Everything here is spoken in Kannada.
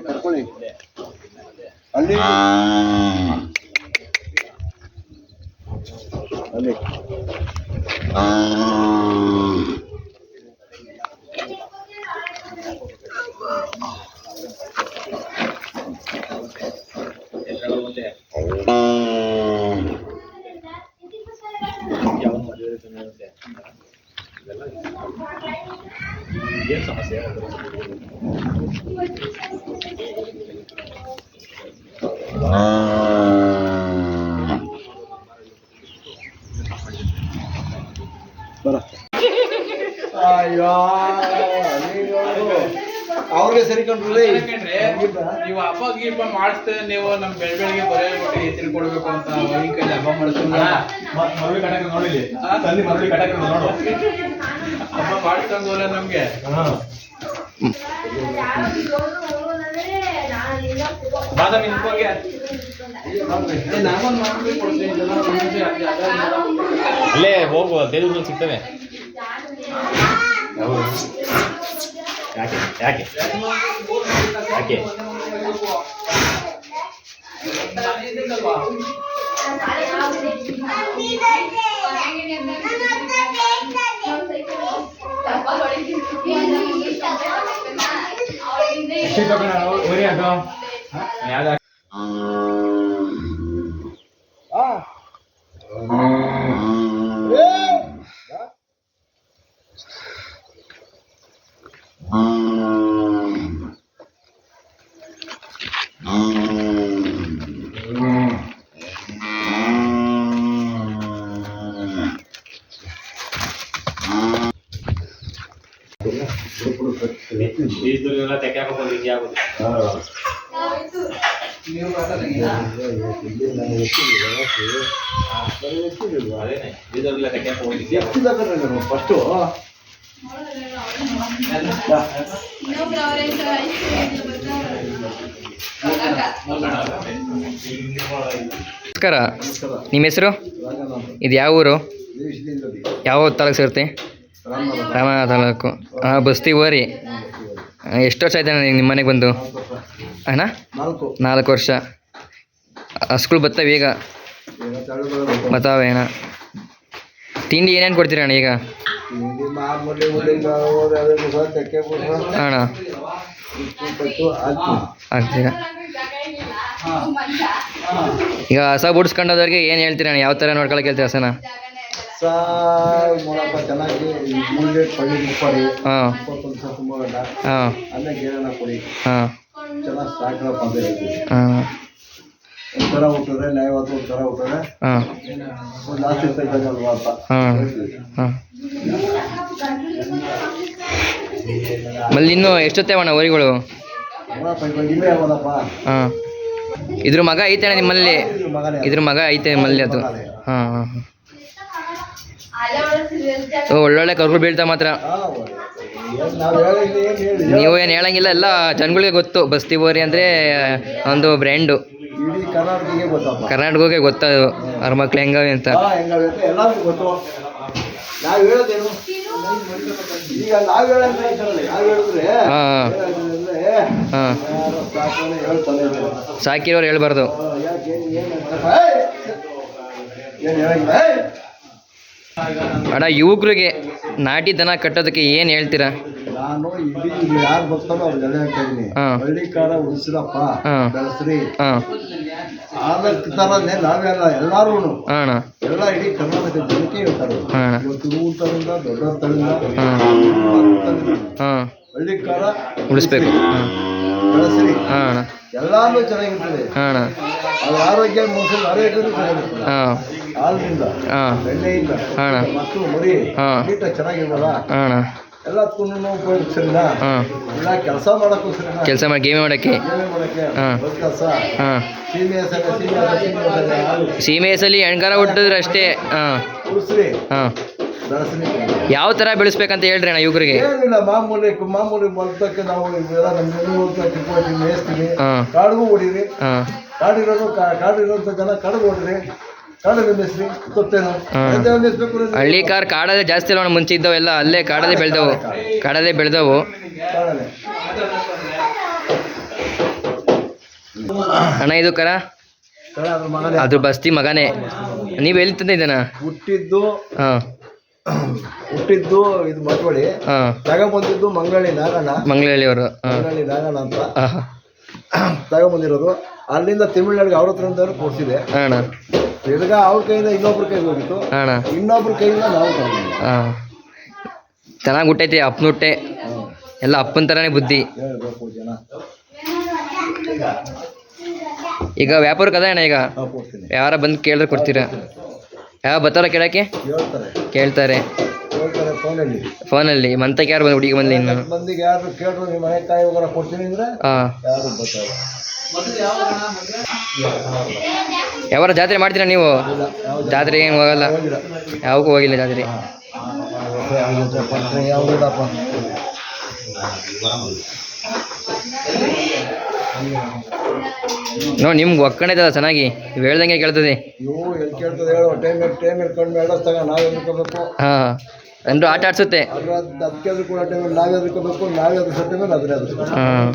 ಕರ್ಕೊಳ್ಳಿ ಅಲ್ಲಿ ಅಲ್ಲಿ ಏನು ಸಮಸ್ಯೆ ಬರ ಅವ್ರಿಗೆ ಸರಿ ಕಂಡ್ರೆ ನೀವು ಹಬ್ಬ ಗಿಬ್ಬ ಮಾಡಿಸ್ತೇವೆ ನೀವು ನಮ್ ಬೆಳಗ್ಗೆ ಬರೀ ತಿಳ್ಕೊಡ್ಬೇಕು ಅಂತ ಈ ಕೈ ಹಬ್ಬ ಮಾಡಿಸ್ತಾರೆ ಹಬ್ಬ ಮಾಡಿಸ್ತಂಗೋಲ್ಲ ನಮ್ಗೆ ಬಾದಾಮಿ ಅಲ್ಲೇ ಹೋಗುವ ದೇವ್ರು ಸಿಗ್ತವೆ. ಯಾಕೆ ಯಾಕೆ ಯಾಕೆ ಬೀಜದಲ್ಲೆಲ್ಲ ತೆಕ್ಕೆ ಹಾಕೋದು ಹಿಂಗೆ ಆಗೋದು. ಅದೇನೆ ಬೀಜದಲ್ಲೆಲ್ಲ ತೆಕ್ಕೆ ಹಾಕೋದು ಫಸ್ಟು ನಮಸ್ಕಾರ, ನಿಮ್ಮ ಹೆಸರು? ಇದು ಯಾವ ಊರು? ಯಾವ ತಾಲೂಕು ಸೇರುತ್ತೆ? ರಾಮನಗರ ತಾಲೂಕು. ಬಸ್ತಿ ಓರಿ. ಎಷ್ಟು ವರ್ಷ ಆಯ್ತು ನಿಮ್ಮ ಮನೆಗೆ ಬಂದು? ಅಣ್ಣ 4 ವರ್ಷ. ಹಸ್ಗಳು ಬರ್ತವೆ ಈಗ? ಬತ್ತಾವೆ ಅಣ್ಣ. ತಿಂಡಿ ಏನೇನು ಕೊಡ್ತೀರ ಅಣ್ಣ ಈಗ? ಅಣ್ಣ ಹಾಕ್ತೀರಾ? ಈಗ ಹಸ ಬುಡ್ಸ್ಕೊಂಡೋದವ್ರಿಗೆ ಏನು ಹೇಳ್ತೀರಣ್ಣ? ಯಾವ ಥರ ನೋಡ್ಕೊಳಕ್ಕೆ ಹೇಳ್ತೀರ ಹಸನ? ಚೆನ್ನಾಗಿ ಹಾಂ ಹಾಂ ಅಲ್ಲೇ ಗೇರನ ಕೊಡಿ, ಹಾಂ ಚೆನ್ನಾಗಿ ಸಾಕಪ್ಪ ಅಂತ ಹೇಳ್ತೀವಿ. ಹಾಂ ಒಂಥರ ಹುಟ್ಟಿದ್ರೆ ನ್ಯಾಯವಾದ ಒಂಥರ ಹುಟ್ಟಿದ್ರೆ ಹಾಂ ಒಂದು ಜಾಸ್ತಿ ತೆಗೆದಲ್ವಾ ಅಂತ. ಹಾಂ ಹಾಂ ಮಲ್ಲಿ ಇನ್ನೂ ಎಷ್ಟೊತ್ತೇವಣ್ಣ ಊರಿಗಳು? ಇಲ್ಲೇ ಯಾವದಪ್ಪ? ಹಾಂ ಇದ್ರ ಮಗ ಐತೆ ನಿಮ್ಮಲ್ಲಿ? ಇದ್ರ ಮಗ ಐತೆ ನಿಮ್ಮಲ್ಲಿ ಅದು? ಹಾಂ ಹಾಂ ಹಾಂ ಒಳ್ಳೊಳ್ಳೆ ಕರ್ಗಳು ಬೀಳ್ತಾ ಮಾತ್ರ. ನೀವು ಏನು ಹೇಳಂಗಿಲ್ಲ, ಎಲ್ಲ ಜನಗಳಿಗೆ ಗೊತ್ತು. ಬಸ್ತಿ ಓರಿ ಅಂದರೆ ಒಂದು ಬ್ರ್ಯಾಂಡು, ಕರ್ನಾಟಕಕ್ಕೆ ಗೊತ್ತದು ಅವ್ರ ಮಕ್ಳು ಹೆಂಗವೆ ಅಂತ. ಹಾಂ ಹಾಂ ಸಾಕಿರೋರು ಹೇಳ್ಬಾರ್ದು. ಅಣ್ಣ, ಯುವಕರಿಗೆ ನಾಟಿ ದನ ಕಟ್ಟೋದಕ್ಕೆ ಏನು ಹೇಳ್ತೀರಾ? ನಾನು ಇಡೀ ಯಾರು ಬರ್ತಾರೋ ಅವ್ರಿಗೆಲ್ಲ ಹೇಳ್ತಾ ಇದ್ದೀನಿ, ಹಳ್ಳಿಕಾರ ಉಳಿಸ್ರಪ್ಪ, ಬೆಳೆಸ್ರಿ. ಥರನೇ ನಾವೆಲ್ಲ ಎಲ್ಲರೂ ಎಲ್ಲ ಇಡೀ ಕರ್ನಾಟಕ ಜನಕ್ಕೆ ಹೇಳ್ತಾರೆ. ಇವತ್ತು ಊಟದಿಂದ ದೊಡ್ಡವರಿಂದ ಹಳ್ಳಿಕಾರ ಉಳಿಸ್ಬೇಕು, ಬೆಳೆಸ್ರಿ. ಎಲ್ಲಾನು ಚೆನ್ನಾಗಿರ್ತದೆ. ಅವ್ರ ಆರೋಗ್ಯ ಮನುಷ್ಯನ ಆರೋಗ್ಯನೂ ಚೆನ್ನಾಗಿರ್ತದೆ. ಹಾಲಿನಿಂದ, ಬೆಣ್ಣೆಯಿಂದ, ಮಕ್ಕಳು ಮರಿ ನೀಟಾಗಿ ಚೆನ್ನಾಗಿರ್ಬೋದ. ಎಲ್ಲದಕ್ಕೂ ಉಪಯೋಗ ಸರಿನಾ? ಹಾಂ ಇಲ್ಲ ಕೆಲಸ ಮಾಡಕ್ಕೂ ಸರಿನಾ? ಕೆಲಸ ಮಾಡಿ ಗೇಮೆ ಮಾಡೋಕ್ಕೆ ಏನೇ ಮಾಡಕ್ಕೆ ಹಾಂ. ಕೆಲಸ ಹಾಂ ಸೀಮೆ ಹೆಸರು ಸೀಮೆ ಹೆಸಲಿ ಹೆಣ್ಗಾರ ಹುಟ್ಟಿದ್ರೆ ಅಷ್ಟೇ. ಹಾಂ ಉಸ್ರಿ ಹಾಂ ಬೆಳೆಸ್ರಿ. ಯಾವ ಥರ ಬೆಳೆಸ್ಬೇಕಂತ ಹೇಳ್ರಿ ಅಣ್ಣ ಯುವಕರಿಗೆ. ಏನಿಲ್ಲ ಮಾಮೂಲಿ ಬರ್ತಕ್ಕೆ ನಾವು ಇವೆಲ್ಲ ನಮ್ಮ ಮೇಯಿಸ್ತೀವಿ. ಹಾಂ ಕಾಡಿಗೂ ಹೊಡೀರಿ, ಹಾಂ ಕಾಡಿರೋಂಥ ಜನ ಕಾಡಿಗೆ ಹೊಡ್ರಿ, ಕಾಡಲ್ಲಿ ಮೇಯಿಸ್ರಿ. ಗೊತ್ತೇನು ಮೇಯಿಸ್ಬೇಕು ಹಳ್ಳಿ ಕಾಡಲ್ಲೇ ಜಾಸ್ತಿ ಅಲ್ಲ ಅಣ್ಣ, ಮುಂಚೆ ಇದ್ದವೆಲ್ಲ ಅಲ್ಲೇ ಕಾಡಲ್ಲೇ ಬೆಳೆದವು. ಕಾಡಲ್ಲೇ. ಅಣ್ಣ ಇದು ಕರ ಅದ್ರ ಮಗನೇ ಅದ್ರ ಬಸ್ತಿ ಮಗನೇ. ನೀವು ಎಲ್ಲಿ ತಂದಿದ್ದಾನ? ಹುಟ್ಟಿದ್ದು ಹಾಂ ಇದು ಮಟ್ವಡಿ. ಹಾಂ ತಗೊಂಬಂದಿದ್ದು ಮಂಗಳಳ್ಳಿ ನಾಗಣ್ಣ. ಮಂಗಳಳ್ಳಿಯವರು. ಹಾಂ ಮಂಗಳಳ್ಳಿ ನಾಗಣ್ಣ ಅಂತ ಹಾಂ ತಗೊಂಬಂದಿರೋದು. ಅಲ್ಲಿಂದ ತಮಿಳ್ನಾಡಿಗೆ ಅವ್ರ ಹತ್ರದವ್ರು ಕೊಡ್ಸಿದೆ. ಅಣ್ಣ ತಿರ್ಗಾ ಅವ್ರ ಕೈಯಿಂದ ಇನ್ನೊಬ್ರ ಕೈಗೆ ಹೋಗಿತ್ತು, ಅಣ್ಣ ಇನ್ನೊಬ್ರ ಕೈಯಿಂದ ನಾವು ತಗೊಂಡಿದ್ವಿ. ಹಾಂ ಚೆನ್ನಾಗಿ ಹುಟ್ಟೈತಿ ಅಪ್ಪನುಟ್ಟೆ ಎಲ್ಲ ಅಪ್ಪನ ಥರನೇ ಬುದ್ಧಿ. ಹೇಳ್ಬೇಕು ಜನ. ಈಗ ವ್ಯಾಪಾರಕ್ಕೆ ಅದ ಅಣ್ಣ. ಈಗ ಕೊಡ್ತೀನಿ, ಯಾರ ಬಂದು ಕೇಳಿದ್ರೆ ಕೊಡ್ತೀರಾ? ಯಾವ ಬರ್ತಾರ ಕೇಳೋಕ್ಕೆ? ಕೇಳ್ತಾರೆ ಫೋನಲ್ಲಿ. ಮಂತಕ್ಕೆ ಯಾರು ಬಂದು ಹುಡುಗಿ ಬಂದು ಇನ್ನು ಮಂದಿಗೆ ಯಾರು ಕೇಳಿದ್ರು ನಿಮ್ಮ ಮನೆ ಕಾಯಿ ಹೋಗೋಣ ಕೊಡ್ತೀನಿ ಅಂದ್ರೆ ಹಾಂ ಯಾರು ಬರ್ತಾರೆ. ಯಾವಾರ ಜಾತ್ರೆ ಮಾಡ್ತೀರಾ ನೀವು? ಜಾತ್ರೆಗೆ ಏನು ಹೋಗಲ್ಲ? ಯಾವಾಗೂ ಹೋಗಿಲ್ಲ ಜಾತ್ರೆ. ಯಾವುದಿಲ್ಲಪ್ಪ. ನೋಡಿ ನಿಮ್ಗೆ ಒಕ್ಕಣೈತದ ಚೆನ್ನಾಗಿ, ನೀವು ಹೇಳ್ದಂಗೆ ಕೇಳ್ತದೆ. ಇವು ಎಲ್ಲಿ ಕೇಳ್ತದೆ ಹೇಳು? ಟೈಮ್ ಕಡಿಮೆ ಎಡಸ್ತಾಗ ನಾವೇ ಎದ್ಕೋಬೇಕು. ಹಾಂ ಅಂದರೂ ಆಟ ಆಡ್ಸುತ್ತೆ. ಅದಕ್ಕೆ ಕೂಡ ಟೈಮಲ್ಲಿ ನಾವೇ ಎದ್ಕೋಬೇಕು, ನಾವೇ ಎದ್ರಿಸೋ ಟೈಮಲ್ಲಿ ಅದ್ರೆ ಹಾಂ